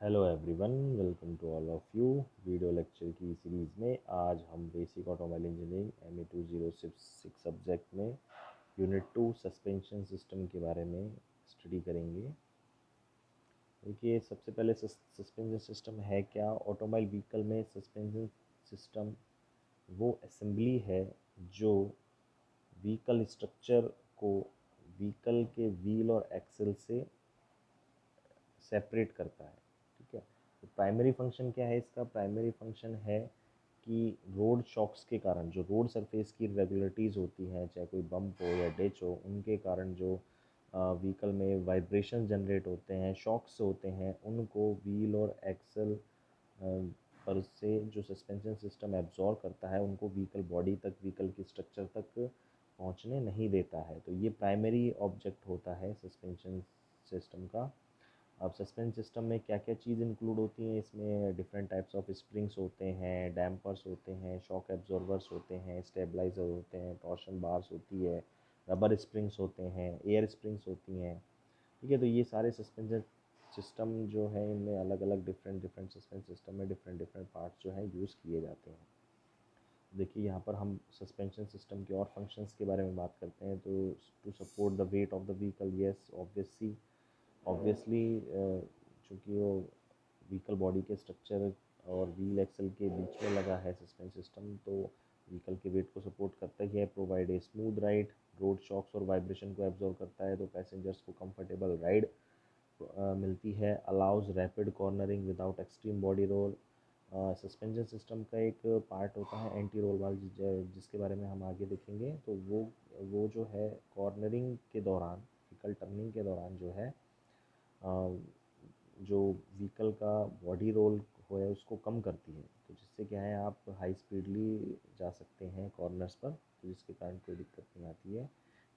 Hello everyone, welcome to all of you. Video lecture की series में आज हम basic automobile engineering ME 2066 subject में यूनिट 2 सस्पेंशन सिस्टम के बारे में स्टडी करेंगे। देखिए, सबसे पहले सस्पेंशन सिस्टम है क्या। ऑटोमोबाइल व्हीकल में सस्पेंशन सिस्टम वो असेंबली है जो व्हीकल स्ट्रक्चर को व्हीकल के व्हील और एक्सल से सेपरेट करता है। ठीक है, तो प्राइमरी फंक्शन क्या है इसका। प्राइमरी फंक्शन है कि रोड शॉक्स के कारण जो रोड सरफेस की इरेगुलरिटीज़ होती हैं, चाहे कोई बम्प हो या डिच हो, उनके कारण जो व्हीकल में वाइब्रेशन जनरेट होते हैं, शॉक्स होते हैं, उनको व्हील और एक्सल पर से जो सस्पेंशन सिस्टम एब्जॉर्व करता है, उनको व्हीकल बॉडी तक, व्हीकल की स्ट्रक्चर तक पहुंचने नहीं देता है। तो ये प्राइमरी ऑब्जेक्ट होता है सस्पेंशन सिस्टम का। अब सस्पेंस सिस्टम में क्या क्या चीज़ इंक्लूड होती हैं, इसमें डिफरेंट टाइप्स ऑफ स्प्रिंग्स होते हैं, डैम्पर्स होते हैं, शॉक एब्जॉर्वर्स होते हैं, स्टेबलाइजर होते हैं, टॉर्शन बार्स होती है, रबर स्प्रिंग्स होते हैं, एयर स्प्रिंग्स होती हैं। ठीक है, तो ये सारे सस्पेंशन सिस्टम जो है, इनमें अलग अलग डिफरेंट डिफरेंट सस्पेंस सिस्टम में डिफरेंट डिफरेंट पार्ट्स जो है यूज़ किए जाते हैं। देखिए, यहाँ पर हम सस्पेंशन सिस्टम के और फंक्शंस के बारे में बात करते हैं। तो to support the weight of the vehicle, yes obviously चूँकि वो व्हीकल बॉडी के स्ट्रक्चर और व्हील एक्सल के बीच में लगा है सस्पेंस सिस्टम, तो व्हीकल के वेट को सपोर्ट करता ही है। Provide a smooth ride, road shocks और वाइब्रेशन को एब्जॉर्व करता है, तो पैसेंजर्स को कंफर्टेबल राइड मिलती है। Allows rapid cornering without extreme body roll. Suspension system का एक पार्ट होता है एंटी रोल वाल, जिसके बारे में हम आगे देखेंगे। तो वो जो है कॉर्नरिंग के दौरान, व्हीकल टर्निंग के दौरान जो है जो व्हीकल का बॉडी रोल हो है उसको कम करती है, तो जिससे क्या है, आप हाई स्पीडली जा सकते हैं कॉर्नर्स पर, तो जिसके कारण कोई दिक्कत नहीं आती है।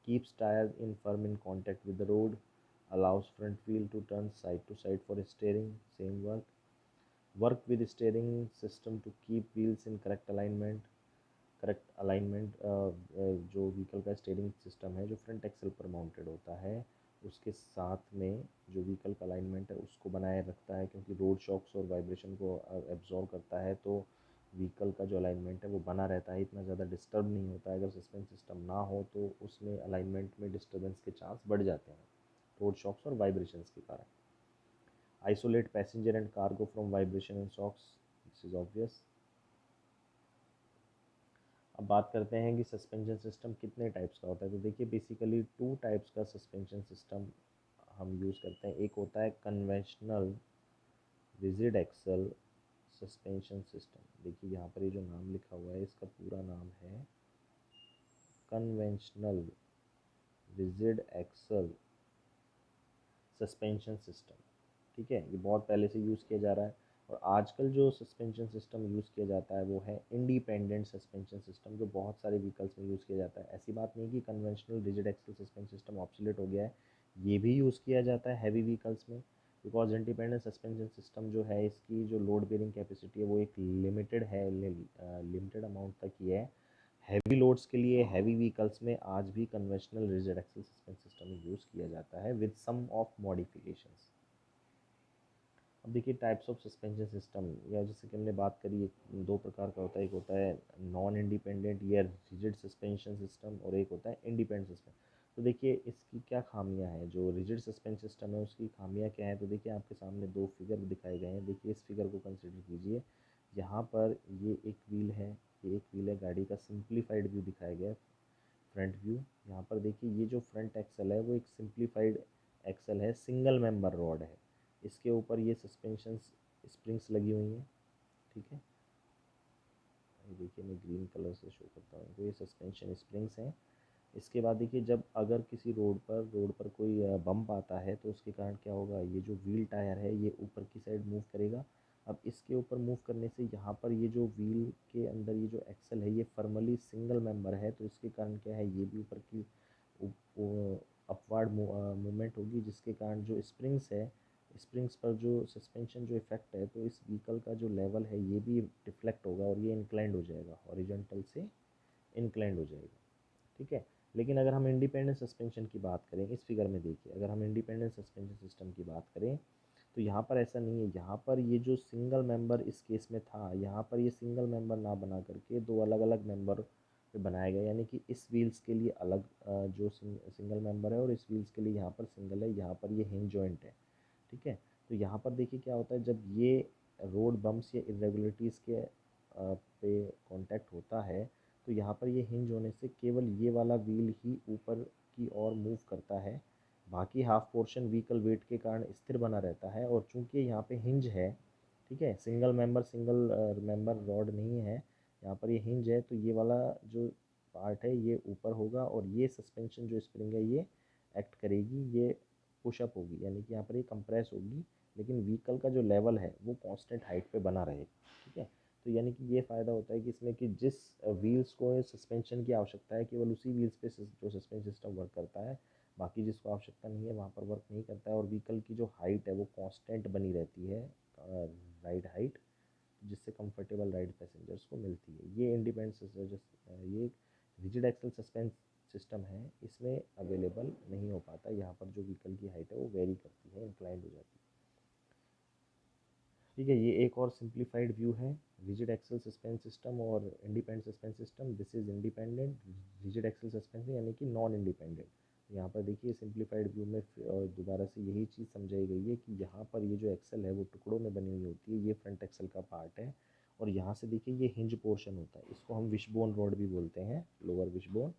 Keeps tyre in firm in contact with the road, allows front wheel to turn side to side for steering. Same work with steering system to keep wheels in correct alignment. जो व्हीकल का steering system है, जो front axle पर mounted होता है, उसके साथ में जो व्हीकल का अलाइनमेंट है उसको बनाए रखता है, क्योंकि रोड शॉक्स और वाइब्रेशन को एब्जॉर्व करता है, तो व्हीकल का जो अलाइनमेंट है वो बना रहता है, इतना ज़्यादा डिस्टर्ब नहीं होता है। अगर सस्पेंस सिस्टम ना हो तो उसमें अलाइनमेंट में डिस्टर्बेंस के चांस बढ़ जाते हैं रोड शॉक्स और वाइब्रेशंस के कारण। Isolate passenger and cargo from vibration and shocks, this is obvious. अब बात करते हैं कि सस्पेंशन सिस्टम कितने टाइप्स का होता है। तो देखिए, बेसिकली 2 टाइप्स का सस्पेंशन सिस्टम हम यूज़ करते हैं। एक होता है conventional rigid axle suspension system. देखिए, यहाँ पर ये जो नाम लिखा हुआ है, इसका पूरा नाम है conventional rigid axle suspension system. ठीक है, ये बहुत पहले से यूज़ किया जा रहा है। और आजकल जो सस्पेंशन सिस्टम यूज़ किया जाता है वो है इंडिपेंडेंट सस्पेंशन सिस्टम, जो बहुत सारे व्हीकल्स में यूज़ किया जाता है। ऐसी बात नहीं कि conventional rigid axle suspension system obsolete हो गया है, ये भी यूज़ किया जाता है हैवी व्हीकल्स में। बिकॉज इंडिपेंडेंट सस्पेंशन सिस्टम जो है, इसकी जो लोड बेयरिंग कैपेसिटी है वो एक लिमिटेड है, लिमिटेड अमाउंट तक ही है। हैवी लोड्स के लिए हैवी व्हीकल्स में आज भी conventional rigid axle suspension system use किया जाता है विद सम ऑफ मॉडिफिकेशंस। अब देखिए, टाइप्स ऑफ सस्पेंशन सिस्टम, या जैसे कि हमने बात करी, दो प्रकार का होता है। एक होता है नॉन इंडिपेंडेंट या रिजिड सस्पेंशन सिस्टम, और एक होता है इंडिपेंडेंट सस्पेंशन। तो देखिए, इसकी क्या खामियां हैं। जो रिजिड सस्पेंशन सिस्टम है उसकी खामियां क्या है। तो देखिए, आपके सामने 2 फिगर दिखाए गए हैं। देखिए, इस फिगर को कंसिडर कीजिए। यहाँ पर ये एक व्हील है, ये एक व्हील है, गाड़ी का सिंप्लीफाइड व्यू दिखाया गया है, फ्रंट व्यू। यहाँ पर देखिए, ये जो फ्रंट एक्सल है वो एक सिंप्लीफाइड एक्सल है, सिंगल मेंबर रॉड है। इसके ऊपर ये सस्पेंशन स्प्रिंग्स लगी हुई हैं। ठीक है, ये देखिए, मैं ग्रीन कलर से शो करता हूँ, तो ये सस्पेंशन स्प्रिंग्स हैं। इसके बाद देखिए, जब अगर किसी रोड पर कोई बम्प आता है, तो उसके कारण क्या होगा, ये जो व्हील टायर है ये ऊपर की साइड मूव करेगा। अब इसके ऊपर मूव करने से यहाँ पर ये जो व्हील के अंदर ये जो एक्सल है ये फॉर्मली सिंगल मेंबर है, तो इसके कारण क्या है, ये भी ऊपर की अपवर्ड मूवमेंट होगी, जिसके कारण जो स्प्रिंग्स पर जो सस्पेंशन जो इफेक्ट है, तो इस व्हीकल का जो लेवल है ये भी डिफ्लेक्ट होगा और ये इंक्लाइंड हो जाएगा, हॉरिजॉन्टल से इंक्लाइंड हो जाएगा। ठीक है, लेकिन अगर हम इंडिपेंडेंट सस्पेंशन की बात करें, इस फिगर में देखिए, अगर हम इंडिपेंडेंट सस्पेंशन सिस्टम की बात करें, तो यहाँ पर ऐसा नहीं है, यहाँ पर ये जो सिंगल मेंबर इस केस में था, यहाँ पर ये सिंगल मेंबर ना बना करके दो अलग अलग मेंबर पे बनाया गया, यानी कि इस व्हील्स के लिए अलग जो सिंगल मेंबर है, और इस व्हील्स के लिए यहाँ पर सिंगल है, यहाँ पर ये हिंज जॉइंट है। ठीक है, तो यहाँ पर देखिए क्या होता है, जब ये रोड बम्प्स या इरेगुलरिटीज़ के पे कांटेक्ट होता है, तो यहाँ पर ये हिंज होने से केवल ये वाला व्हील ही ऊपर की ओर मूव करता है, बाकी हाफ पोर्शन व्हीकल वेट के कारण स्थिर बना रहता है। और चूंकि यहाँ पे हिंज है, ठीक है, सिंगल मेंबर रॉड नहीं है, यहाँ पर ये हिंज है, तो ये वाला जो पार्ट है ये ऊपर होगा, और ये सस्पेंशन जो स्प्रिंग है ये एक्ट करेगी, ये पुशअप होगी, यानी कि यहाँ पर ये कंप्रेस होगी, लेकिन व्हीकल का जो लेवल है वो कांस्टेंट हाइट पे बना रहेगा। ठीक है, तो यानी कि ये फ़ायदा होता है कि इसमें कि जिस व्हील्स को सस्पेंशन की आवश्यकता है, केवल उसी व्हील्स पे जो सस्पेंशन सिस्टम वर्क करता है, बाकी जिसको आवश्यकता नहीं है वहाँ पर वर्क नहीं करता है। और व्हीकल की जो हाइट है वो कांस्टेंट बनी रहती है, राइड हाइट, जिससे कंफर्टेबल राइड पैसेंजर्स को मिलती है। ये इंडिपेंडेंट ये रिजिड एक्सल सस्पेंस सिस्टम है, इसमें अवेलेबल नहीं हो पाता। यहाँ पर जो व्हीकल की हाइट है वो वेरी करती है, इंक्लाइंड हो जाती है। ठीक है, ये एक और सिंप्लीफाइड व्यू है रिजिड एक्सल सस्पेंस सिस्टम और independent suspension system. This is independent rigid axle suspension, यानी कि नॉन इंडिपेंडेंट। यहाँ पर देखिए सिंप्लीफाइड व्यू में दोबारा से यही चीज़ समझाई गई है कि यहाँ पर ये जो एक्सल है वो टुकड़ों में बनी हुई होती है, ये फ्रंट एक्सल का पार्ट है, और यहाँ से देखिए ये हिंज पोर्शन होता है, इसको हम विशबोन रॉड भी बोलते हैं, लोअर विशबोन।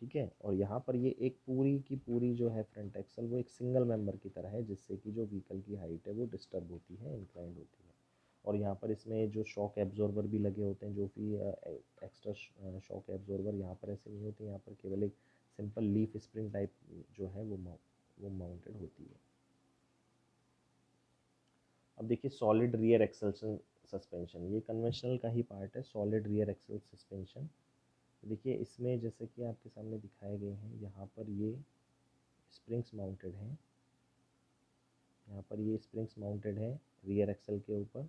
ठीक है, और यहाँ पर ये एक पूरी की पूरी जो है फ्रंट एक्सल वो एक सिंगल मेंबर की तरह है, जिससे कि जो व्हीकल की हाइट है वो डिस्टर्ब होती है, इंक्लाइंड होती है। और यहाँ पर इसमें जो शॉक एब्जॉर्बर भी लगे होते हैं, जो कि एक्स्ट्रा शॉक एब्जॉर्बर यहाँ पर ऐसे नहीं होते, यहाँ पर केवल एक सिंपल लीफ स्प्रिंग टाइप जो है वो माउंटेड होती है। अब देखिए सॉलिड रियर एक्सल सस्पेंशन, ये कन्वेंशनल का ही पार्ट है, सॉलिड रियर एक्सल सस्पेंशन। देखिए इसमें जैसे कि आपके सामने दिखाए गए हैं, यहाँ पर ये स्प्रिंग्स माउंटेड हैं, यहाँ पर ये स्प्रिंग्स माउंटेड हैं रियर एक्सल के ऊपर,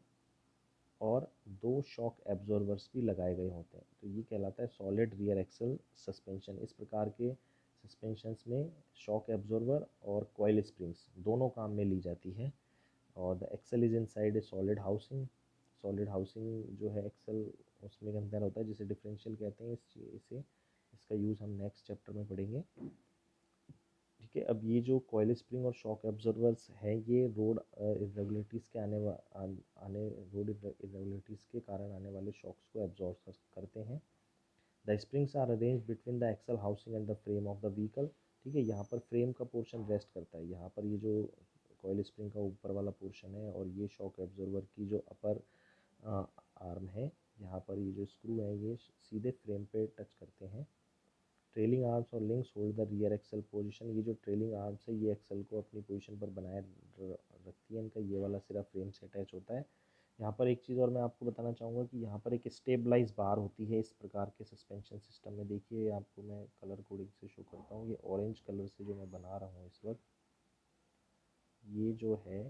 और दो शॉक एब्जॉर्बर्स भी लगाए गए होते हैं, तो ये कहलाता है सॉलिड रियर एक्सल सस्पेंशन। इस प्रकार के सस्पेंशंस में शॉक एब्जॉर्बर और कॉइल स्प्रिंग्स दोनों काम में ली जाती है। और the axle is inside a solid housing, solid housing जो है एक्सल उसमें के अंदर होता है, जिसे डिफरेंशियल कहते हैं। इसे इसका यूज़ हम नेक्स्ट चैप्टर में पढ़ेंगे। ठीक है, अब ये जो कॉइल स्प्रिंग और शॉक एब्जॉर्बर्स हैं, ये रोड इरेगुलरिटीज़ के आने रोड इरेगुलरिटीज़ के कारण आने वाले शॉक्स को एब्जॉर्ब करते हैं। The springs are arrange between the axle housing and the frame of the vehicle. ठीक है, यहाँ पर फ्रेम का पोर्शन रेस्ट करता है, यहाँ पर ये जो कॉइल स्प्रिंग का ऊपर वाला पोर्शन है, और ये शॉक एब्जॉर्बर की जो अपर आर्म है, यहाँ पर ये जो स्क्रू है ये सीधे फ्रेम पे टच करते हैं। ट्रेलिंग आर्म्स और links hold the rear axle position, ये जो ट्रेलिंग आर्म्स है ये एक्सल को अपनी पोजीशन पर बनाए रखती है, इनका ये वाला सिरा फ्रेम से अटैच होता है। यहाँ पर एक चीज़ और मैं आपको बताना चाहूँगा कि यहाँ पर एक स्टेबलाइज बार होती है इस प्रकार के सस्पेंशन सिस्टम में। देखिए आपको मैं कलर कोडिंग से शो करता हूँ, ये ऑरेंज कलर से जो मैं बना रहा हूँ इस वक्त, ये जो है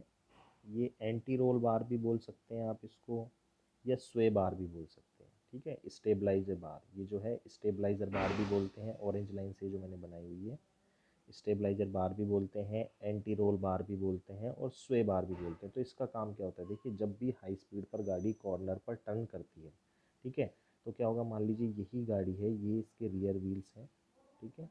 ये एंटी रोल बार भी बोल सकते हैं आप इसको, या स्वे बार भी बोल सकते हैं। ठीक है, स्टेबलाइजर बार, ये जो है स्टेबलाइजर बार भी बोलते हैं, ऑरेंज लाइन से जो मैंने बनाई हुई है, स्टेबलाइजर बार भी बोलते हैं, एंटी रोल बार भी बोलते हैं, और स्वे बार भी बोलते हैं। तो इसका काम क्या होता है, देखिए जब भी हाई स्पीड पर गाड़ी कॉर्नर पर टर्न करती है, ठीक है, तो क्या होगा, मान लीजिए यही गाड़ी है, ये इसके रियर व्हील्स हैं, ठीक है,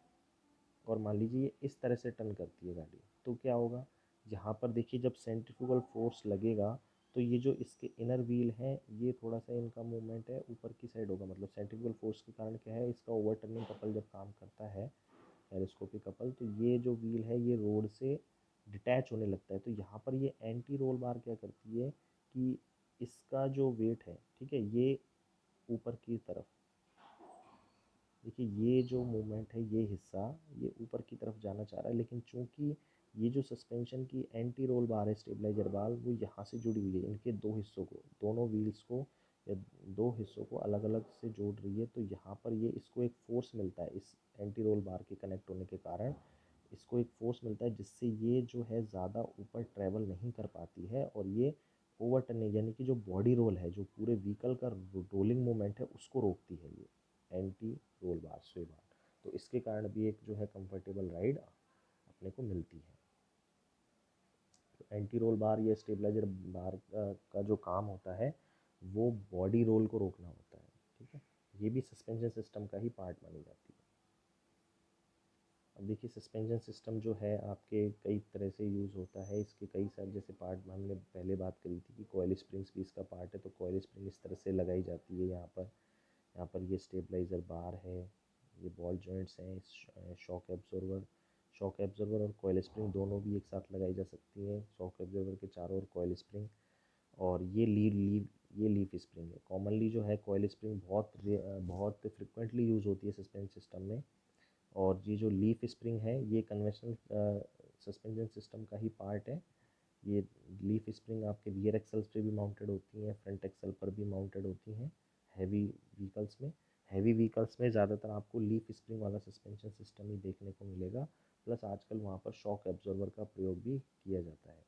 और मान लीजिए ये इस तरह से टर्न करती है गाड़ी, तो क्या होगा, यहाँ पर देखिए जब सेंट्रीफ्यूगल फोर्स लगेगा, तो ये जो इसके इनर व्हील हैं ये थोड़ा सा इनका मूवमेंट है ऊपर की साइड होगा, मतलब सेंट्रीफ्यूगल फोर्स के कारण क्या है, इसका ओवर टर्निंग कपल जब काम करता है, पेरिस्कोपिक कपल, तो ये जो व्हील है ये रोड से डिटैच होने लगता है। तो यहाँ पर ये एंटी रोल बार क्या करती है कि इसका जो वेट है, ठीक है, ये ऊपर की तरफ, देखिए ये जो मूवमेंट है ये हिस्सा ये ऊपर की तरफ जाना चाह रहा है, लेकिन चूंकि ये जो सस्पेंशन की एंटी रोल बार है, स्टेबलाइजर बार, वो यहाँ से जुड़ी हुई है, इनके दो हिस्सों को, दोनों व्हील्स को या दो हिस्सों को अलग अलग से जोड़ रही है। तो यहाँ पर ये इसको एक फोर्स मिलता है, इस एंटी रोल बार के कनेक्ट होने के कारण इसको एक फोर्स मिलता है, जिससे ये जो है ज़्यादा ऊपर ट्रैवल नहीं कर पाती है, और ये ओवर टर्निंग यानी कि जो बॉडी रोल है, जो पूरे व्हीकल का रोलिंग मोमेंट है, उसको रोकती है ये एंटी रोल बार, स्वे बार। तो इसके कारण भी एक जो है कंफर्टेबल राइड अपने को मिलती है। एंटी रोल बार या स्टेबलाइजर बार का जो काम होता है वो बॉडी रोल को रोकना होता है, ठीक है। ये भी सस्पेंशन सिस्टम का ही पार्ट मानी जाती है। अब देखिए सस्पेंशन सिस्टम जो है आपके कई तरह से यूज़ होता है, इसके कई सारे जैसे पार्ट हमने पहले बात करी थी कि कॉइल स्प्रिंग्स भी इसका पार्ट है, तो कॉइल स्प्रिंग इस तरह से लगाई जाती है यहाँ पर ये स्टेबलाइज़र बार है, ये बॉल जॉइंट्स हैं, शॉक एब्जॉर्बर और कॉइल स्प्रिंग दोनों भी एक साथ लगाई जा सकती हैं, शॉक एब्जॉर्बर के चारों ओर कॉइल स्प्रिंग। और ये लीफ स्प्रिंग है। कॉमनली जो है कॉइल स्प्रिंग बहुत फ्रिक्वेंटली यूज़ होती है सस्पेंशन सिस्टम में, और ये जो लीफ स्प्रिंग है ये कन्वेंशनल सस्पेंशन सिस्टम का ही पार्ट है। ये लीफ स्प्रिंग आपके रियर एक्सल्स पे भी माउंटेड होती हैं, फ्रंट एक्सल पर भी माउंटेड होती हैं हैवी व्हीकल्स में। हैवी व्हीकल्स में ज़्यादातर आपको लीफ स्प्रिंग वाला सस्पेंशन सिस्टम ही देखने को मिलेगा, प्लस आजकल वहाँ पर शॉक एब्जॉर्बर का प्रयोग भी किया जाता है,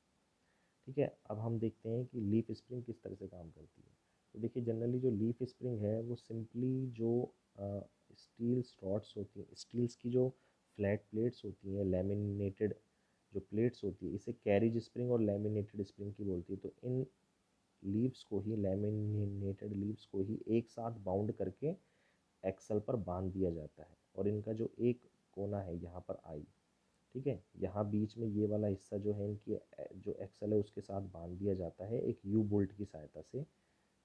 ठीक है। अब हम देखते हैं कि लीफ स्प्रिंग किस तरह से काम करती है। तो देखिए जनरली जो लीफ स्प्रिंग है वो सिंपली जो स्टील रॉड्स होती हैं, स्टील्स की जो फ्लैट प्लेट्स होती हैं, लैमिनेटेड जो प्लेट्स होती है, इसे कैरिज स्प्रिंग और लैमिनेटेड स्प्रिंग की बोलती है। तो इन लीव्स को ही, लैमिनेटेड लीव्स को ही एक साथ बाउंड करके एक्सल पर बांध दिया जाता है, और इनका जो एक कोना है यहाँ पर आई, ठीक है, यहाँ बीच में ये वाला हिस्सा जो है इनकी जो एक्सल है उसके साथ बांध दिया जाता है एक यू बोल्ट की सहायता से,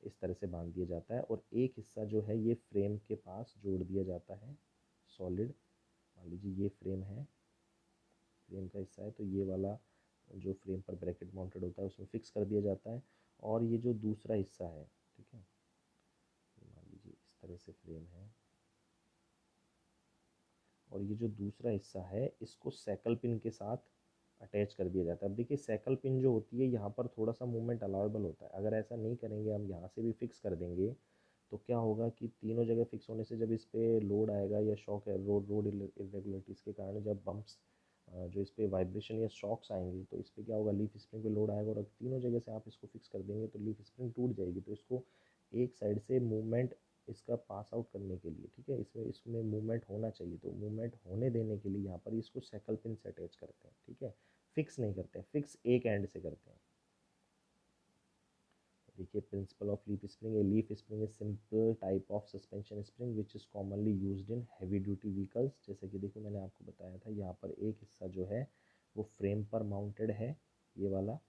इस तरह से बांध दिया जाता है। और एक हिस्सा जो है ये फ्रेम के पास जोड़ दिया जाता है सॉलिड, मान लीजिए ये फ्रेम है, फ्रेम का हिस्सा है, तो ये वाला जो फ्रेम पर ब्रैकेट माउंटेड होता है उसमें फिक्स कर दिया जाता है। और ये जो दूसरा हिस्सा है, ठीक है, मान लीजिए इस तरह से फ्रेम है, और ये जो दूसरा हिस्सा है इसको सैकल पिन के साथ अटैच कर दिया जाता है। अब देखिए सैकल पिन जो होती है यहाँ पर थोड़ा सा मूवमेंट अलाउेबल होता है, अगर ऐसा नहीं करेंगे हम यहाँ से भी फिक्स कर देंगे तो क्या होगा कि तीनों जगह फिक्स होने से जब इस पर लोड आएगा या शॉक है रोड इरेगुलरिटीज़ के कारण जब बम्प्स जो इस पर वाइब्रेशन या शॉक्स आएंगे तो इस पर क्या होगा, लीफ स्प्रिंग पे लोड आएगा, और तीनों जगह से आप इसको फिक्स कर देंगे तो लीफ स्प्रिंग टूट जाएगी। तो इसको एक साइड से मूवमेंट इसका पास आउट करने के लिए, ठीक है, इसमें मूवमेंट होना चाहिए, तो मूवमेंट होने देने के लिए यहाँ पर इसको सैकल पिन से अटैच करते हैं, ठीक है, फिक्स नहीं करते हैं, फिक्स एक एंड से करते हैं। देखिए principle of leaf spring, a leaf spring is simple type of suspension spring which is commonly used in heavy duty vehicles. जैसे कि देखो मैंने आपको बताया था यहाँ पर एक हिस्सा जो है वो फ्रेम पर माउंटेड है, ये वाला,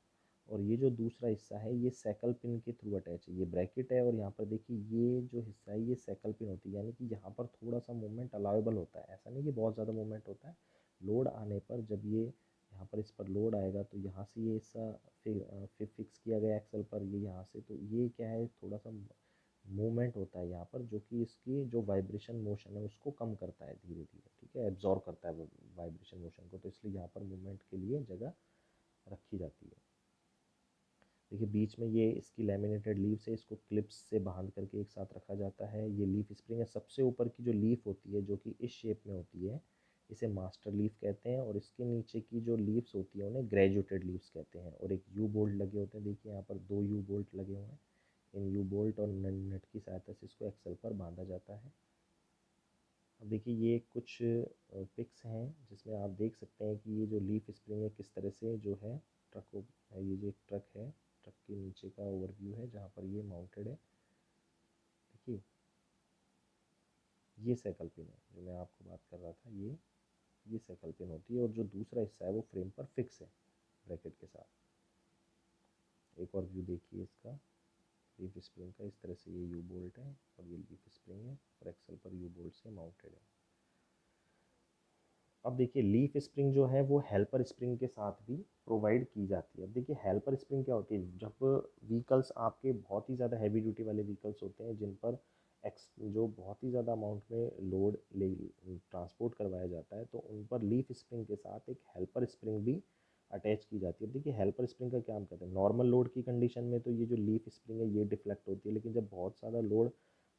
और ये जो दूसरा हिस्सा है ये सैकल पिन के थ्रू अटैच है, ये ब्रैकेट है, और यहाँ पर देखिए ये जो हिस्सा है ये सैकल पिन होती है, यानी कि यहाँ पर थोड़ा सा मूवमेंट अलाउेबल होता है, ऐसा नहीं कि बहुत ज़्यादा मूवमेंट होता है। लोड आने पर जब ये यहाँ पर इस पर लोड आएगा तो यहाँ से ये हिस्सा फिर फिक्स किया गया एक्सल पर, ये यहाँ से, तो ये क्या है थोड़ा सा मूवमेंट होता है यहाँ पर, जो कि इसकी जो वाइब्रेशन मोशन है उसको कम करता है धीरे धीरे, ठीक है, एब्जॉर्व करता है वो वाइब्रेशन मोशन को, तो इसलिए यहाँ पर मूवमेंट के लिए जगह रखी जाती है। देखिए बीच में ये इसकी लैमिनेटेड लीव्स है, इसको क्लिप्स से बांध करके एक साथ रखा जाता है। ये लीफ स्प्रिंग है, सबसे ऊपर की जो लीफ होती है जो कि इस शेप में होती है इसे मास्टर लीफ कहते हैं, और इसके नीचे की जो लीव्स होती है उन्हें ग्रेजुएटेड लीव्स कहते हैं। और एक यू बोल्ट लगे होते हैं, देखिए यहाँ पर 2 यू बोल्ट लगे हुए हैं, इन यू बोल्ट और नट की सहायता से इसको एक्सल पर बांधा जाता है। अब देखिए ये कुछ पिक्स हैं जिसमें आप देख सकते हैं कि ये जो लीफ स्प्रिंग है किस तरह से जो है ट्रक है, ये जो एक ट्रक है, ट्रक के नीचे का ओवरव्यू है जहाँ पर ये माउंटेड है। देखिए ये साइकिल पिन है जो मैं आपको बात कर रहा था, ये साइकिल पिन होती है, और जो दूसरा हिस्सा है वो फ्रेम पर फिक्स है ब्रैकेट के साथ। एक और व्यू देखिए इसका लीफ स्प्रिंग का, इस तरह से ये यू बोल्ट है और ये लीफ स्प्रिंग है और एक्सल पर यू बोल्ट से माउंटेड है। अब देखिए लीफ स्प्रिंग जो है वो हेल्पर स्प्रिंग के साथ भी प्रोवाइड की जाती है। अब देखिए हेल्पर स्प्रिंग क्या होती है, जब व्हीकल्स आपके बहुत ही ज़्यादा हैवी ड्यूटी वाले व्हीकल्स होते हैं जिन पर एक्स जो बहुत ही ज़्यादा अमाउंट में लोड ले ट्रांसपोर्ट करवाया जाता है, तो उन पर लीफ स्प्रिंग के साथ एक हेल्पर स्प्रिंग भी अटैच की जाती है। देखिए हेल्पर स्प्रिंग का क्या काम करते हैं, नॉर्मल लोड की कंडीशन में तो ये जो लीफ स्प्रिंग है ये डिफ्लेक्ट होती है, लेकिन जब बहुत ज़्यादा लोड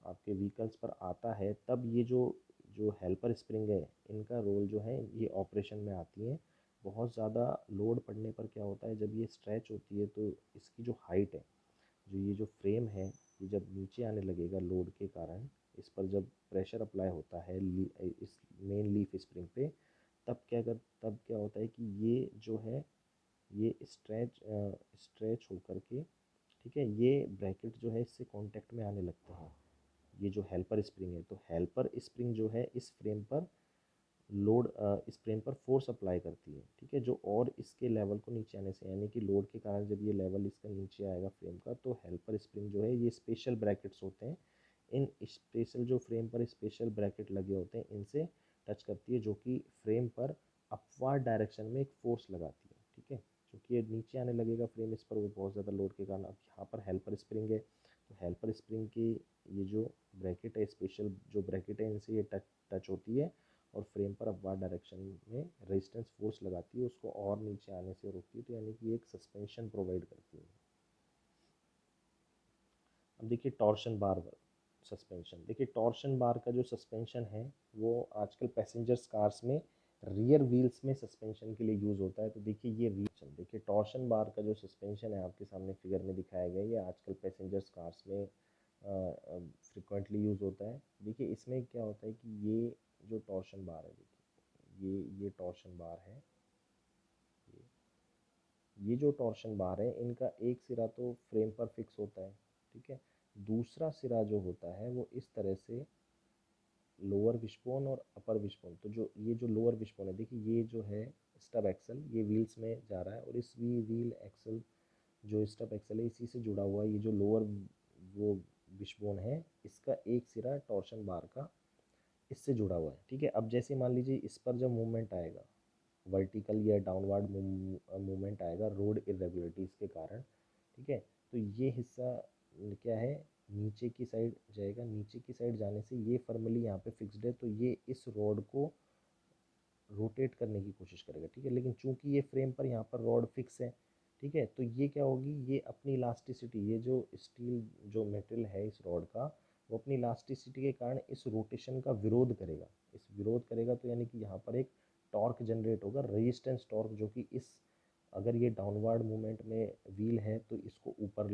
आपके व्हीकल्स पर आता है तब ये जो जो हेल्पर स्प्रिंग है इनका रोल जो है ये ऑपरेशन में आती हैं। बहुत ज़्यादा लोड पड़ने पर क्या होता है, जब ये स्ट्रेच होती है तो इसकी जो हाइट है, जो ये जो फ्रेम है, ये जब नीचे आने लगेगा लोड के कारण, इस पर जब प्रेशर अप्लाई होता है इस मेन लीफ स्प्रिंग पे, तब क्या होता है कि ये जो है ये स्ट्रेच होकर के, ठीक है, ये ब्रैकेट जो है इससे कांटेक्ट में आने लगते हैं। ये जो हेल्पर स्प्रिंग है, तो हेल्पर स्प्रिंग जो है इस फ्रेम पर इस फ्रेम पर फोर्स अप्लाई करती है, ठीक है, जो और इसके लेवल को नीचे आने से, यानी कि लोड के कारण जब ये लेवल इसका नीचे आएगा फ्रेम का, तो हेल्पर स्प्रिंग जो है ये स्पेशल ब्रैकेट्स होते हैं, इन स्पेशल जो फ्रेम पर स्पेशल ब्रैकेट लगे होते हैं इनसे टच करती है, जो कि फ्रेम पर अपवार्ड डायरेक्शन में एक फोर्स लगाती है, ठीक है। क्योंकि ये नीचे आने लगेगा फ्रेम इस पर, वो बहुत ज़्यादा लोड के कारण। अब यहाँ पर हेल्पर स्प्रिंग है, तो हेल्पर स्प्रिंग की ये जो ब्रैकेट है, स्पेशल जो ब्रैकेट है, इनसे ये टच टच होती है और फ्रेम पर अपवार्ड डायरेक्शन में रेजिस्टेंस फोर्स लगाती है, उसको और नीचे आने से रोकती है, तो यानी कि एक सस्पेंशन प्रोवाइड करती है। अब देखिए टॉर्शन बार सस्पेंशन। देखिए टॉर्शन बार का जो सस्पेंशन है वो आजकल पैसेंजर्स कार्स में रियर व्हील्स में सस्पेंशन के लिए यूज़ होता है। तो देखिए ये देखिए टॉर्शन बार का जो सस्पेंशन है आपके सामने फिगर में दिखाया गया है, ये आजकल पैसेंजर्स कार्स में फ्रिक्वेंटली यूज़ होता है। देखिए इसमें क्या होता है कि ये जो टॉर्शन बार है, देखिए ये टॉर्शन बार है, ये जो टॉर्शन बार है इनका एक सिरा तो फ्रेम पर फिक्स होता है, ठीक है। दूसरा सिरा जो होता है वो इस तरह से लोअर विशबोन और अपर विशबोन, तो जो ये जो लोअर विशबोन है, देखिए ये जो है स्टब एक्सल, ये व्हील्स में जा रहा है, और इस व्हील एक्सल जो स्टब एक्सल है इसी से जुड़ा हुआ है। ये जो लोअर वो विशबोन है, इसका एक सिरा टॉर्शन बार का इससे जुड़ा हुआ है, ठीक है। अब जैसे मान लीजिए इस पर जब मूवमेंट आएगा, वर्टिकल या डाउनवर्ड मूवमेंट आएगा रोड इरेगुलरिटीज़ के कारण, ठीक है, तो ये हिस्सा क्या है, नीचे की साइड जाएगा। नीचे की साइड जाने से ये फॉर्मली यहाँ पे फिक्स्ड है, तो ये इस रॉड को रोटेट करने की कोशिश करेगा, ठीक है। लेकिन चूंकि ये फ्रेम पर यहाँ पर रॉड फिक्स है, ठीक है, तो ये क्या होगी, ये अपनी इलास्टिसिटी, ये जो स्टील जो मेटेरियल है इस रॉड का, वो अपनी इलास्टिसिटी के कारण इस रोटेशन का विरोध करेगा। इस विरोध करेगा तो यानी कि यहाँ पर एक टॉर्क जनरेट होगा, रेजिस्टेंस टॉर्क, जो कि इस अगर ये डाउनवर्ड मूवमेंट में व्हील है तो इसको ऊपर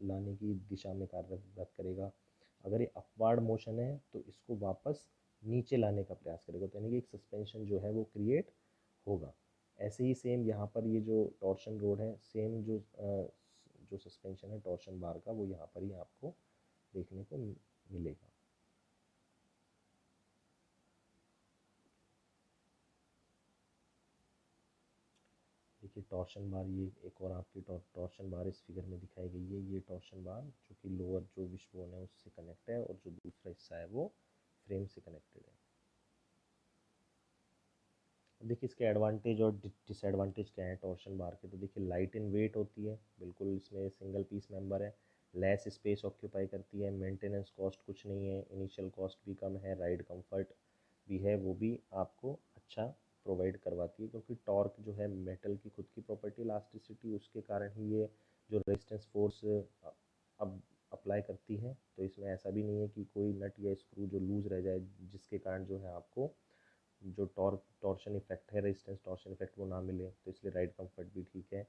लाने की दिशा में कार्यरत करेगा। अगर ये अपवार्ड मोशन है तो इसको वापस नीचे लाने का प्रयास करेगा, तो यानी कि एक सस्पेंशन जो है वो क्रिएट होगा। ऐसे ही सेम यहाँ पर ये जो टॉर्शन रोड है, सेम जो सस्पेंशन है टॉर्शन बार का, वो यहाँ पर ही आपको देखने को मिलेगा। देखिए टॉर्शन बार, ये एक और आपकी टॉर्शन बार इस फिगर में दिखाई गई है। ये टॉर्शन बार जो कि लोअर जो विशबोन है उससे कनेक्ट है, और जो दूसरा हिस्सा है वो फ्रेम से कनेक्टेड है। देखिए इसके एडवांटेज और डिसएडवांटेज क्या है टॉर्शन बार के। तो देखिए लाइट इन वेट होती है, बिल्कुल इसमें सिंगल पीस मेंबर है, लेस स्पेस ऑक्यूपाई करती है, मेंटेनेंस कॉस्ट कुछ नहीं है, इनिशियल कॉस्ट भी कम है, राइड कंफर्ट भी है, वो भी आपको अच्छा प्रोवाइड करवाती है, क्योंकि टॉर्क जो है मेटल की खुद की प्रॉपर्टी इलास्टिसिटी, उसके कारण ही ये जो रेजिस्टेंस फोर्स अब अप्लाई करती है। तो इसमें ऐसा भी नहीं है कि कोई नट या स्क्रू जो लूज़ रह जाए, जिसके कारण जो है आपको जो टॉर्शन इफेक्ट है, रेजिस्टेंस टॉर्शन इफेक्ट, वो ना मिले, तो इसलिए राइड कंफर्ट भी ठीक है।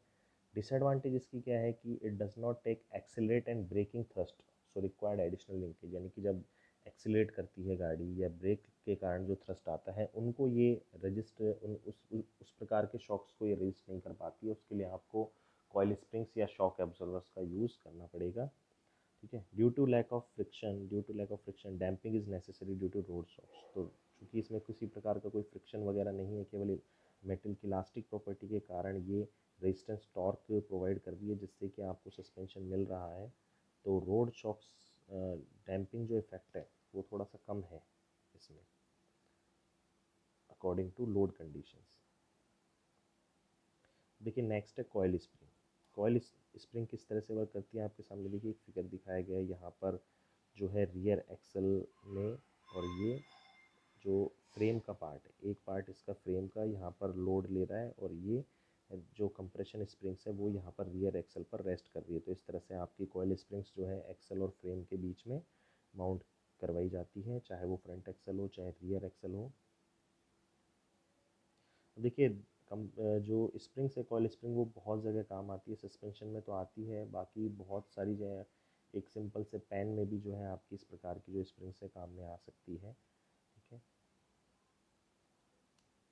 डिसएडवांटेज इसकी क्या है कि it does not take accelerate and braking thrust, so required additional linkage, यानी कि जब एक्सेलरेट करती है गाड़ी या ब्रेक के कारण जो थ्रस्ट आता है उनको ये रजिस्ट उस प्रकार के शॉक्स को ये रजिस्ट नहीं कर पाती है, उसके लिए आपको कॉइल स्प्रिंग्स या शॉक एब्जॉर्बर्स का यूज़ करना पड़ेगा, ठीक है। Due to lack of friction damping is necessary due to road shocks. तो चूँकि इसमें किसी प्रकार का कोई फ्रिक्शन वगैरह नहीं है, केवल मेटल की इलास्टिक प्रॉपर्टी के कारण ये रेजिस्टेंस टॉर्क प्रोवाइड कर रही है, जिससे कि आपको सस्पेंशन मिल रहा है। तो रोड शॉक्स डैम्पिंग जो इफेक्ट है वो थोड़ा सा कम है इसमें, अकॉर्डिंग टू लोड कंडीशंस। देखिए नेक्स्ट है कॉइल स्प्रिंग। कॉइल स्प्रिंग किस तरह से वर्क करती है, आपके सामने देखिए एक फिगर दिखाया गया है यहाँ पर, जो है रियर एक्सल में, और ये जो फ्रेम का पार्ट है, एक पार्ट इसका फ्रेम का यहाँ पर लोड ले रहा है, और ये जो कंप्रेशन स्प्रिंग्स है वो यहाँ पर रियर एक्सल पर रेस्ट कर रही है। तो इस तरह से आपकी कॉइल स्प्रिंग्स जो है एक्सल और फ्रेम के बीच में माउंट करवाई जाती है, चाहे वो फ्रंट एक्सल हो चाहे रियर एक्सल हो। देखिए कम जो स्प्रिंग्स है कॉइल स्प्रिंग, वो बहुत जगह काम आती है, सस्पेंशन में तो आती है, बाकी बहुत सारी जगह एक सिंपल से पेन में भी जो है आपकी इस प्रकार की जो स्प्रिंग्स है काम में आ सकती है, ठीक है।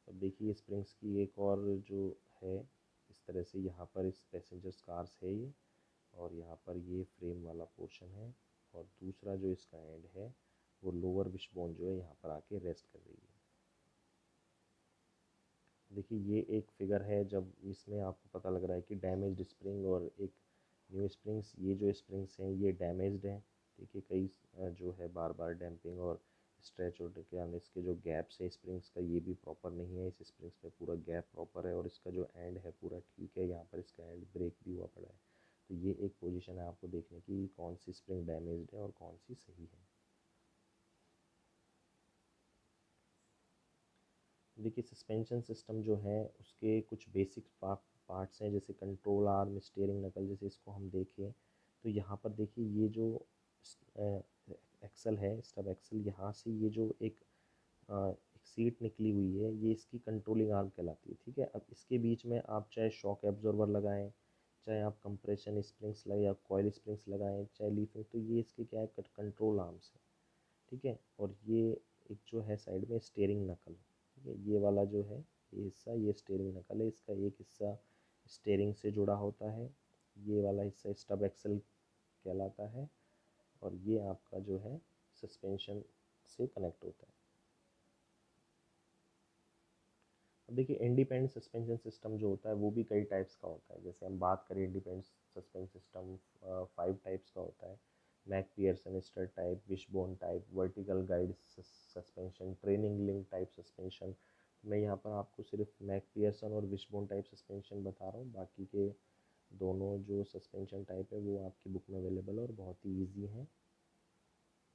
अब देखिए स्प्रिंग्स की एक और जो है तरह से यहाँ पर इस पैसेंजर्स कार्स है ये, और यहाँ पर ये फ्रेम वाला पोर्शन है, और दूसरा जो इसका एंड है वो लोअर विशबोन जो है यहाँ पर आके रेस्ट कर रही है। देखिए ये एक फिगर है जब इसमें आपको पता लग रहा है कि डैमेज्ड स्प्रिंग और एक न्यू स्प्रिंग्स, ये जो स्प्रिंग्स हैं ये डैमेज्ड हैं। ठीक है, कई जो है बार बार डैम्पिंग और स्ट्रेच होने के कारण इसके जो गैप्स है स्प्रिंग्स का ये भी प्रॉपर नहीं है। इस स्प्रिंग्स में पूरा गैप प्रॉपर है और इसका जो एंड है पूरा ठीक है, यहाँ पर इसका एंड ब्रेक भी हुआ पड़ा है। तो ये एक पोजीशन है आपको देखने की कौन सी स्प्रिंग डैमेज्ड है और कौन सी सही है। देखिए सस्पेंशन सिस्टम जो है उसके कुछ बेसिक पार्ट्स हैं, जैसे कंट्रोल आर्म, स्टीयरिंग नकल। जैसे इसको हम देखें तो यहाँ पर देखिए ये जो एक्सल है, स्टब एक्सल, यहाँ से ये जो एक सीट निकली हुई है ये इसकी कंट्रोलिंग आर्म कहलाती है। ठीक है, अब इसके बीच में आप चाहे शॉक एब्जॉर्बर लगाएं, चाहे आप कंप्रेशन स्प्रिंग्स लगाएं या कॉयल स्प्रिंग्स लगाएं, चाहे लीफिंग, तो ये इसके क्या है कंट्रोल आर्म्स है। ठीक है, और ये एक जो है साइड में स्टीयरिंग नकल। ठीक है, ये वाला जो है ये हिस्सा ये स्टीयरिंग नकल है, इसका एक हिस्सा स्टीयरिंग से जुड़ा होता है, ये वाला हिस्सा स्टब एक्सल कहलाता है, और ये आपका जो है सस्पेंशन से कनेक्ट होता है। अब देखिए इंडिपेंडेंट सस्पेंशन सिस्टम जो होता है वो भी कई टाइप्स का होता है। जैसे हम बात करें इंडिपेंडेंट सस्पेंशन सिस्टम 5 टाइप्स का होता है। MacPherson strut type, wishbone type, vertical guide suspension, training link type suspension. मैं यहाँ पर आपको सिर्फ मैक पियर्सन और विशबोन टाइप सस्पेंशन बता रहा हूँ, बाकी के दोनों जो सस्पेंशन टाइप है वो आपकी बुक में अवेलेबल है और बहुत ही ईजी हैं।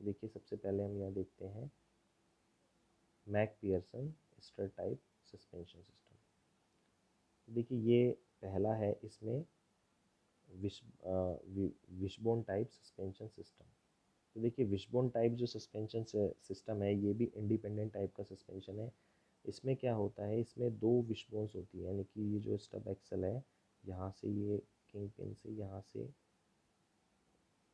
देखिए सबसे पहले हम यहाँ देखते हैं MacPherson strut type suspension system. देखिए ये पहला है, इसमें wish wishbone type suspension system. तो देखिए विशबोन टाइप जो सस्पेंशन सिस्टम है ये भी इंडिपेंडेंट टाइप का सस्पेंशन है। इसमें क्या होता है, इसमें दो विशबोन्स होती हैं, यानी कि ये जो स्टब एक्सल है यहाँ से ये किंग पिन से यहाँ से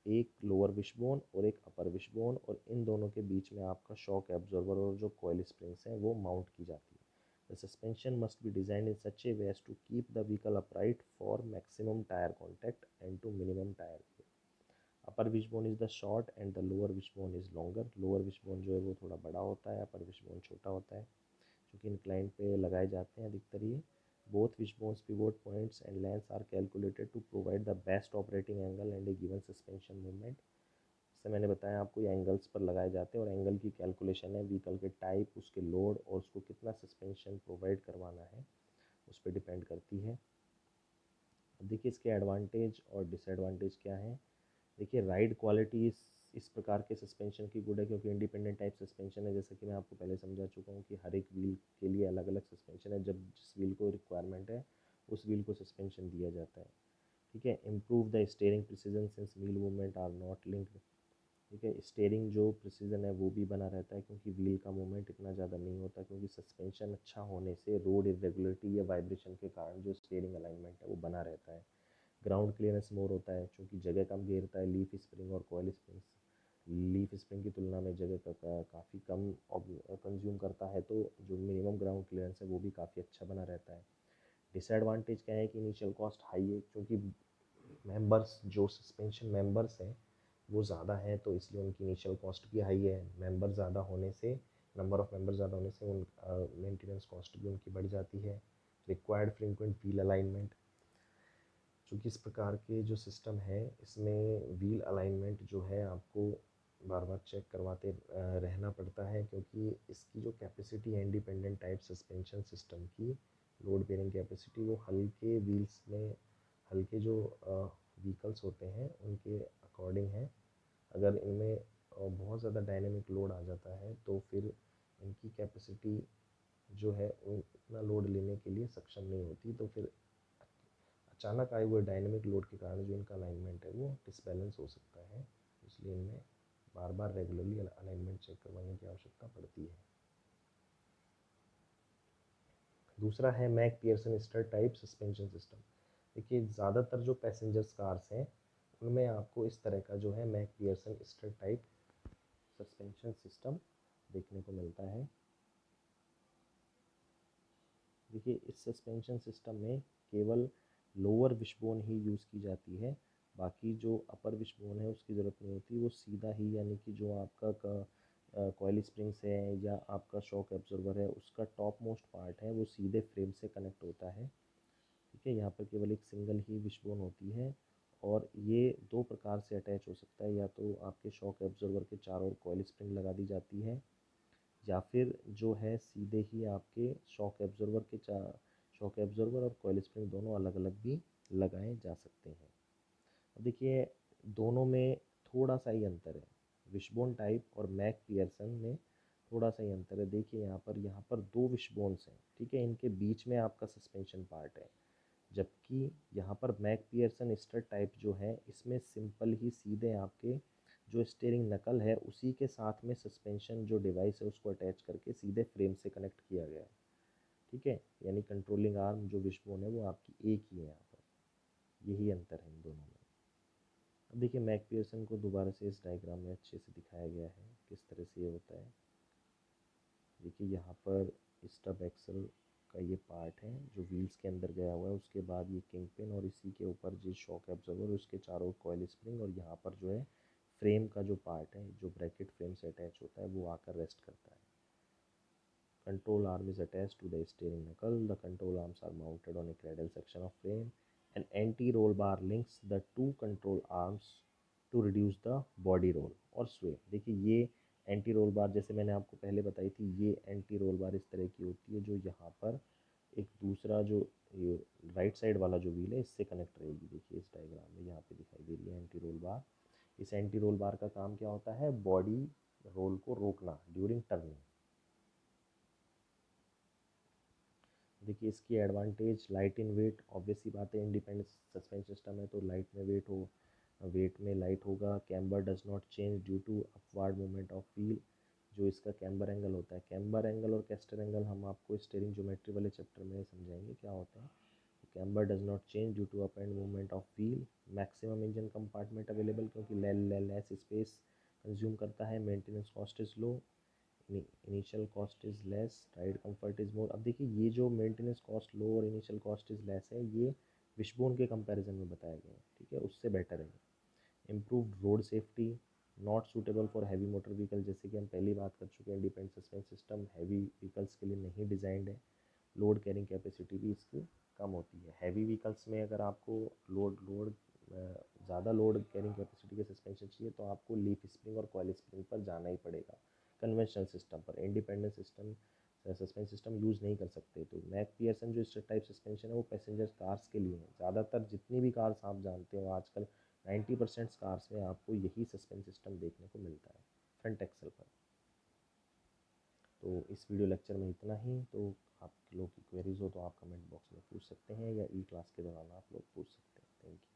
एक लोअर विशबोन और एक अपर विशबोन, और इन दोनों के बीच में आपका शॉक एब्जॉर्बर और जो कॉइल स्प्रिंग्स हैं वो माउंट की जाती है। The suspension must be designed in such a way as to keep the vehicle upright for maximum tyre contact and to minimum tyre weight. Upper wishbone is the short and the lower wishbone is longer. Lower wishbone जो है वो थोड़ा बड़ा होता है, अपर wishbone छोटा होता है, क्योंकि इंक्लाइन पे लगाए जाते हैं अधिकतर ये। Both wishbones pivot points and lengths are calculated to provide the best operating angle and a given suspension movement। जैसे मैंने बताया आपको ये एंगल्स पर लगाए जाते हैं और एंगल की कैलकुलेशन है व्हीकल के टाइप, उसके लोड और उसको कितना सस्पेंशन प्रोवाइड करवाना है उस पर डिपेंड करती है। अब देखिए इसके एडवांटेज और डिसएडवांटेज क्या है। देखिए राइड क्वालिटी इस प्रकार के सस्पेंशन की गुड है, क्योंकि इंडिपेंडेंट टाइप सस्पेंशन है। जैसे कि मैं आपको पहले समझा चुका हूँ कि हर एक व्हील के लिए अलग अलग सस्पेंशन है, जब जिस व्हील को रिक्वायरमेंट है उस व्हील को सस्पेंशन दिया जाता है। ठीक है, improve the steering precision since wheel movement are not linked. ठीक है, स्टीयरिंग जो प्रिसीजन है वो भी बना रहता है, क्योंकि व्हील का मूवमेंट इतना ज़्यादा नहीं होता, क्योंकि सस्पेंशन अच्छा होने से रोड इरेगुलरिटी या वाइब्रेशन के कारण जो स्टीयरिंग अलाइनमेंट है वो बना रहता है। ग्राउंड क्लियरेंस मोर होता है, क्योंकि जगह कम घेरता है। लीफ स्प्रिंग और कॉयल स्प्रिंग्स लीफ स्प्रिंग की तुलना में जगह काफ़ी कम कंज्यूम करता है, तो जो मिनिमम ग्राउंड क्लियरेंस है वो भी काफ़ी अच्छा बना रहता है। डिसएडवांटेज क्या है कि इनिशियल कॉस्ट हाई है, क्योंकि मेंबर्स जो सस्पेंशन मेंबर्स हैं वो ज़्यादा हैं, तो इसलिए उनकी इनिशियल कॉस्ट भी हाई है। मेंबर ज़्यादा होने से, नंबर ऑफ़ मेंबर ज़्यादा होने से उन मेंटेनेंस कॉस्ट भी उनकी बढ़ जाती है। रिक्वायर्ड फ्रीक्वेंट व्हील अलाइनमेंट, चूँकि इस प्रकार के जो सिस्टम है इसमें व्हील अलाइनमेंट जो है आपको बार बार चेक करवाते रहना पड़ता है, क्योंकि इसकी जो कैपेसिटी है इंडिपेंडेंट टाइप सस्पेंशन सिस्टम की लोड बेयरिंग कैपेसिटी वो हल्के व्हील्स में, हल्के जो व्हीकल्स होते हैं उनके अकॉर्डिंग है। अगर इनमें बहुत ज़्यादा डायनेमिक लोड आ जाता है तो फिर इनकी कैपेसिटी जो है उतना लोड लेने के लिए सक्षम नहीं होती, तो फिर अचानक आए हुए डायनेमिक लोड के कारण जो इनका अलाइनमेंट है वो डिसबैलेंस हो सकता है। इसलिए इनमें बार बार रेगुलरली अलाइनमेंट चेक करवाने की आवश्यकता पड़ती है। दूसरा है MacPherson strut type suspension system. देखिए ज़्यादातर जो पैसेंजर्स कार्स हैं उनमें आपको इस तरह का जो है MacPherson strut type suspension system देखने को मिलता है। देखिए इस सस्पेंशन सिस्टम में केवल लोअर विशबोन ही यूज़ की जाती है, बाकी जो अपर विशबोन है उसकी ज़रूरत नहीं होती। वो सीधा ही यानी कि जो आपका कॉइल स्प्रिंग्स है या आपका शॉक एब्जॉर्बर है उसका टॉप मोस्ट पार्ट है वो सीधे फ्रेम से कनेक्ट होता है। ठीक है, यहाँ पर केवल एक सिंगल ही विशबोन होती है और ये दो प्रकार से अटैच हो सकता है, या तो आपके शॉक एब्जॉर्बर के चारों ओर कॉइल स्प्रिंग लगा दी जाती है, या फिर जो है सीधे ही आपके शॉक एब्जॉर्बर और कॉइल स्प्रिंग दोनों अलग अलग भी लगाए जा सकते हैं। अब देखिए दोनों में थोड़ा सा ही अंतर है, विशबोन टाइप और मैक पियर्सन में थोड़ा सा ही अंतर है। देखिए यहाँ पर दो विशबोन्स हैं, ठीक है, इनके बीच में आपका सस्पेंशन पार्ट है, जबकि यहाँ पर मैक पियर्सन स्टड टाइप जो है इसमें सिंपल ही सीधे आपके जो स्टीयरिंग नकल है उसी के साथ में सस्पेंशन जो डिवाइस है उसको अटैच करके सीधे फ्रेम से कनेक्ट किया गया है। ठीक है, यानी कंट्रोलिंग आर्म जो विशबोन है वो आपकी एक ही है यहाँ पर, यही अंतर है इन दोनों में। अब देखिए मैक पियर्सन को दोबारा से इस डायग्राम में अच्छे से दिखाया गया है किस तरह से ये होता है। देखिए यहाँ पर स्टब एक्सल का ये पार्ट है जो व्हील्स के अंदर गया हुआ है, उसके बाद ये किंग पिन और इसी के ऊपर जो शॉक एब्जॉर्बर उसके चारों कॉइल स्प्रिंग, और यहाँ पर जो है फ्रेम का जो पार्ट है जो ब्रैकेट फ्रेम से अटैच होता है वो आकर रेस्ट करता है। Control arm is attached to the steering knuckle. The control arms are mounted on a cradle section of frame. An anti-roll bar links the two control arms to reduce the body roll और sway। देखिए ये anti roll bar जैसे मैंने आपको पहले बताई थी, ये एंटी रोल बार इस तरह की होती है जो यहाँ पर एक दूसरा जो ये राइट साइड वाला जो व्हील है इससे कनेक्ट रहेगी। देखिए इस डायग्राम में यहाँ पे दिखाई दे रही है एंटी रोल बार। इस एंटी रोल बार का काम क्या होता है, बॉडी रोल को रोकना ड्यूरिंग टर्निंग। देखिए इसकी advantage light in weight, obvious सी बात है इंडिपेंडेंट सस्पेंशन सिस्टम है तो लाइट में वेट में लाइट होगा। Camber does not change due to upward movement of wheel. जो इसका कैम्बर एंगल होता है, कैम्बर एंगल और कैस्टर एंगल हम आपको स्टीयरिंग ज्योमेट्री वाले चैप्टर में समझाएंगे क्या होता है। Camber does not change due to up and movement of wheel. Maximum engine compartment available, क्योंकि लेस स्पेस कंज्यूम करता है। Maintenance cost is low, initial cost is less, ride comfort is more. अब देखिए ये जो मेंटेनेंस कॉस्ट लो और initial cost is less है ये विशबोन के कंपैरिजन में बताया गया है, ठीक है, उससे बेटर है। Improved road safety, not suitable for heavy motor vehicle, जैसे कि हम पहली बात कर चुके हैं independent suspension system heavy vehicles के लिए नहीं डिज़ाइंड है। लोड कैरिंग कैपेसिटी भी इसकी कम होती है। हैवी व्हीकल्स में अगर आपको ज़्यादा लोड कैरिंग कैपेसिटी के सस्पेंशन चाहिए तो आपको लीफ स्प्रिंग और कॉइल स्प्रिंग पर जाना ही पड़ेगा। कन्वेंशनल सिस्टम पर इंडिपेंडेंट सस्पेंशन सिस्टम यूज़ नहीं कर सकते। तो मैक पियर्सन जो स्टेट टाइप सस्पेंशन है वो पैसेंजर कार्स के लिए है। ज़्यादातर जितनी भी कार्स आप जानते हो आजकल 90% कार्स में आपको यही सस्पेंशन सिस्टम देखने को मिलता है फ्रंट एक्सल पर। तो इस वीडियो लेक्चर में इतना ही। तो आप लोग की क्वेरीज हो तो आप कमेंट बॉक्स में पूछ सकते हैं या ई क्लास के दौरान आप लोग पूछ सकते हैं। Thank you.